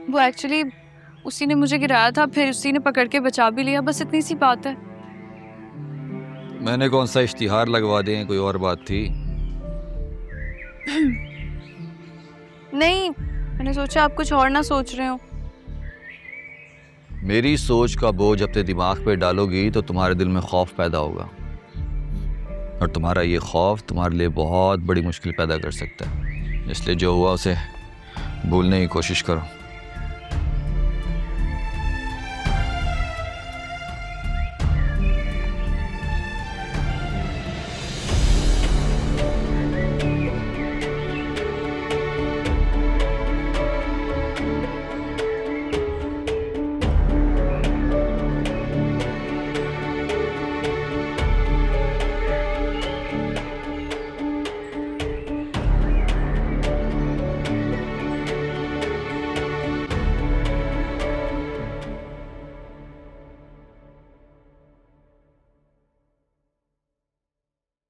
वो एक्चुअली उसी ने मुझे गिराया था, फिर उसी ने पकड़ के बचा भी लिया, बस इतनी सी बात है। मैंने कौन सा इश्तिहार लगवा दिए, कोई और बात थी? नहीं, मैंने सोचा आप कुछ और ना सोच रहे हो। मेरी सोच का बोझ अपने दिमाग पे डालोगी तो तुम्हारे दिल में खौफ पैदा होगा, और तुम्हारा ये खौफ तुम्हारे लिए बहुत बड़ी मुश्किल पैदा कर सकता है। इसलिए जो हुआ उसे भूलने की कोशिश करो।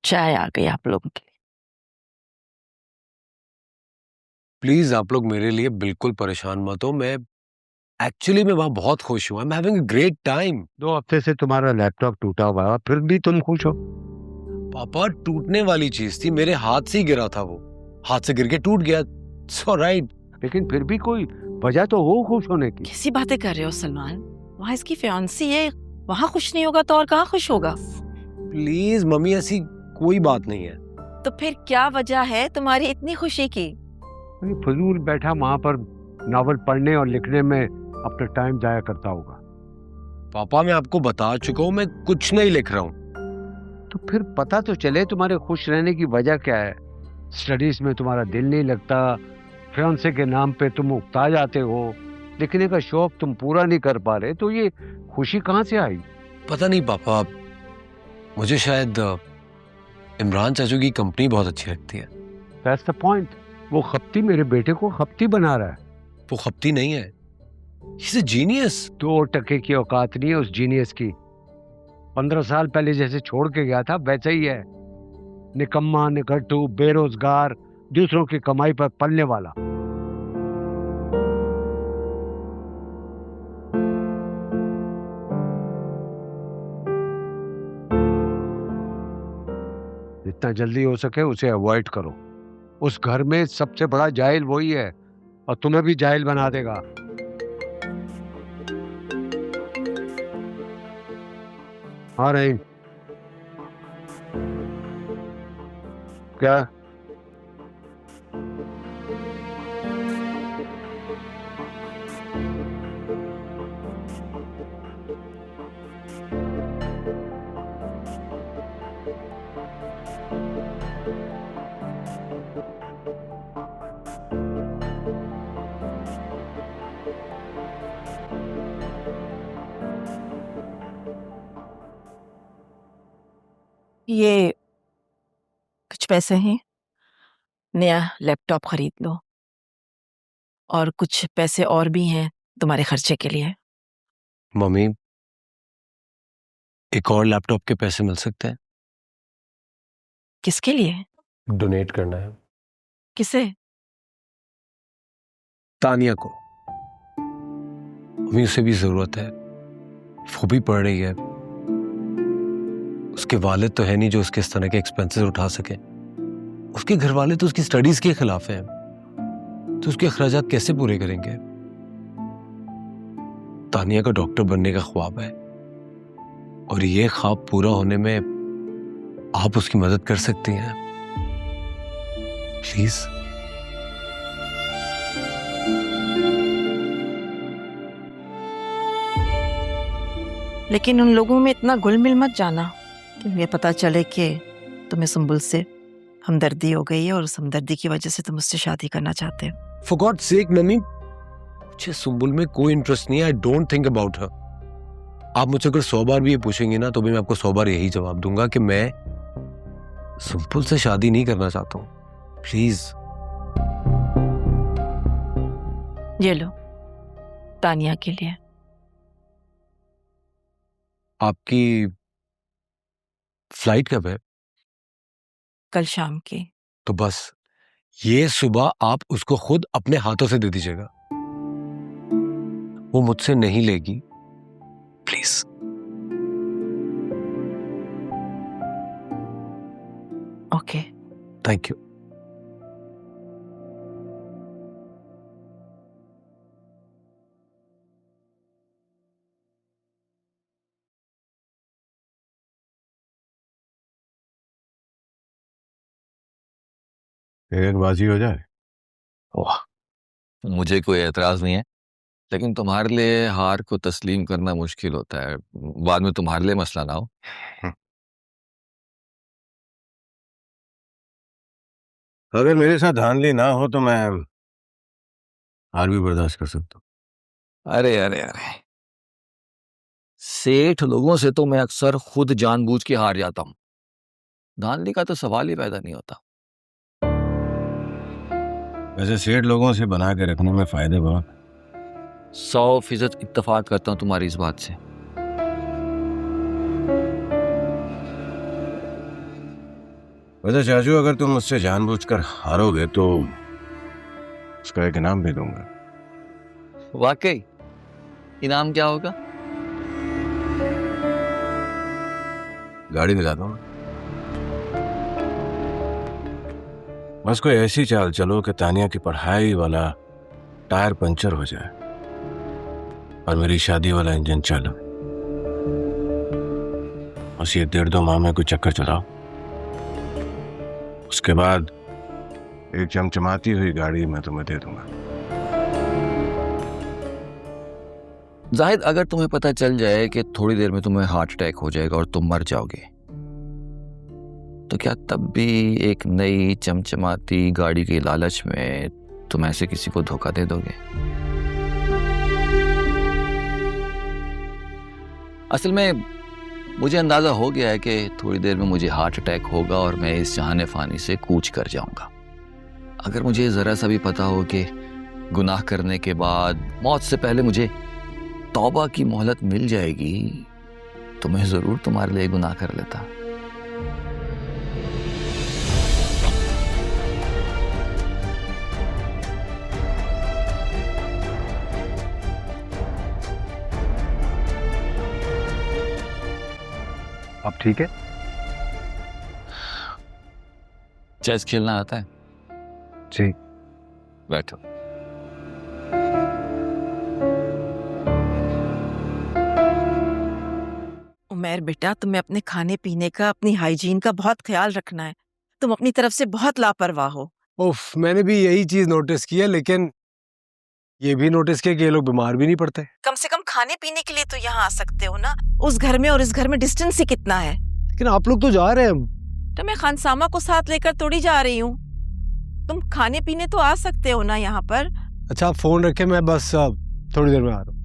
चाय आ गई आप लोगों के लिए। प्लीज आप लोग मेरे लिए बिल्कुल परेशान मत हो। मैं वहां बहुत खुश हूँ। I am having a great time. 2 हफ्ते से तुम्हारा लैपटॉप टूटा हुआ है, फिर भी तुम खुश हो? पापा, टूटने वाली चीज थी, मेरे हाथ से ही गिरा था, वो हाथ से गिर के टूट गया। सो राइट। लेकिन फिर भी कोई वजह तो हो खुश होने की। कैसी बातें कर रहे हो सलमान? वहाँ इसकी फियांसी है, वहाँ खुश नहीं होगा तो और कहाँ खुश होगा? प्लीज मम्मी, ऐसी कोई बात नहीं है। तो फिर क्या वजह है तुम्हारी इतनी खुशी की? फजूल बैठा वहां पर नॉवल पढ़ने और लिखने में अपना टाइम जाया करता होगा। पापा, मैं आपको बता चुका हूँ, मैं कुछ नहीं लिख रहा हूँ। तो फिर पता तो चले तुम्हारे खुश रहने की वजह क्या है। स्टडीज में तुम्हारा दिल नहीं लगता, फियांसे के नाम पे तुम उकता जाते हो, लिखने का शौक तुम पूरा नहीं कर पा रहे, तो ये खुशी कहाँ से आई? पता नहीं पापा, मुझे शायद इमरान चाचू की कंपनी बहुत अच्छी लगती है। That's the point. वो खप्ती मेरे बेटे को खप्ती बना रहा है। वो खप्ती नहीं है, ही इज अ जीनियस। 2 टके की औकात नहीं है उस जीनियस की। 15 साल पहले जैसे छोड़ के गया था वैसा ही है, निकम्मा, निकट्टू, बेरोजगार, दूसरों की कमाई पर पलने वाला। जितना जल्दी हो सके उसे अवॉइड करो। उस घर में सबसे बड़ा जाहिल वही है, और तुम्हें भी जाहिल बना देगा। हाँ नहीं क्या? ये कुछ पैसे हैं, नया लैपटॉप खरीद लो, और कुछ पैसे और भी हैं तुम्हारे खर्चे के लिए। मम्मी, एक और लैपटॉप के पैसे मिल सकते हैं? किसके लिए? डोनेट करना है। किसे? तानिया को। मम्मी, उसे भी जरूरत है, वो भी पढ़ रही है। उसके वालिद तो है नहीं जो उसके इस तरह के एक्सपेंसेस उठा सके। उसके घर वाले तो उसकी स्टडीज के खिलाफ हैं, तो उसके अखराजात कैसे पूरे करेंगे? तानिया का डॉक्टर बनने का ख्वाब है, और ये ख्वाब पूरा होने में आप उसकी मदद कर सकती हैं प्लीज। लेकिन उन लोगों में इतना घुल मिल मत जाना कि ये पता चले कि तुम्हें सुंबुल से हमदर्दी हो गई है और उस हमदर्दी की वजह से तुम उससे शादी करना चाहते हो। फॉर गॉड सेक मम्मी, मुझे सुंबुल में कोई इंटरेस्ट नहीं है। I don't think about her. आप मुझसे अगर 100 बार भी ये पूछेंगे ना, तो भी मैं आपको 100 बार यही जवाब दूंगा कि मैं सुंबुल से शादी नहीं करना चाहता हूं। प्लीज। ये लो, तानिया के लिए। आपकी फ्लाइट कब है? कल शाम की। तो बस ये सुबह आप उसको खुद अपने हाथों से दे दीजिएगा। वो मुझसे नहीं लेगी, प्लीज। ओके। Thank you. एक बाजी हो जाए। वाह, मुझे कोई एतराज नहीं है, लेकिन तुम्हारे लिए हार को तस्लीम करना मुश्किल होता है, बाद में तुम्हारे लिए मसला ना हो। अगर मेरे साथ धांधली ना हो तो मैं हार भी बर्दाश्त कर सकता हूँ। अरे अरे अरे, सेठ लोगों से तो मैं अक्सर खुद जानबूझ के हार जाता हूं, धांधली का तो सवाल ही पैदा नहीं होता। वैसे सेठ लोगों से बना के रखने में फायदे बहुत। 100% इत्तेफाक करता हूं तुम्हारी इस बात से। वैसे चाचू, अगर तुम मुझसे जानबूझकर हारोगे तो उसका एक इनाम भी दूंगा। वाकई? इनाम क्या होगा? गाड़ी दिला दूंगा। बस कोई ऐसी चाल चलो कि तानिया की पढ़ाई वाला टायर पंचर हो जाए और मेरी शादी वाला इंजन चालू। बस ये 1.5-2 माह में कोई चक्कर चलाओ, उसके बाद एक चमचमाती हुई गाड़ी मैं तुम्हें दे दूंगा। जाहिद, अगर तुम्हें पता चल जाए कि थोड़ी देर में तुम्हें हार्ट अटैक हो जाएगा और तुम मर जाओगे, तो क्या तब भी एक नई चमचमाती गाड़ी के लालच में तुम ऐसे किसी को धोखा दे दोगे? असल में मुझे अंदाजा हो गया है कि थोड़ी देर में मुझे हार्ट अटैक होगा और मैं इस जहाने फानी से कूच कर जाऊंगा। अगर मुझे जरा सा भी पता हो कि गुनाह करने के बाद मौत से पहले मुझे तौबा की मोहलत मिल जाएगी, तो मैं जरूर तुम्हारे लिए गुनाह कर लेता। अब ठीक है? चेस खेलना आता है? जी। बैठो। उमैर बेटा, तुम्हें अपने खाने पीने का, अपनी हाइजीन का बहुत ख्याल रखना है। तुम अपनी तरफ से बहुत लापरवाह हो। उफ, मैंने भी यही चीज नोटिस की है, लेकिन ये भी नोटिस किया कि ये लोग बीमार भी नहीं पड़ते। कम से कम खाने पीने के लिए तो यहाँ आ सकते हो ना। उस घर में और इस घर में डिस्टेंस ही कितना है। लेकिन आप लोग तो जा रहे हैं। तो मैं खानसामा को साथ लेकर थोड़ी जा रही हूँ। तुम खाने पीने तो आ सकते हो ना यहाँ पर। अच्छा, आप फोन रखे, मैं बस थोड़ी देर में आ रहा हूँ।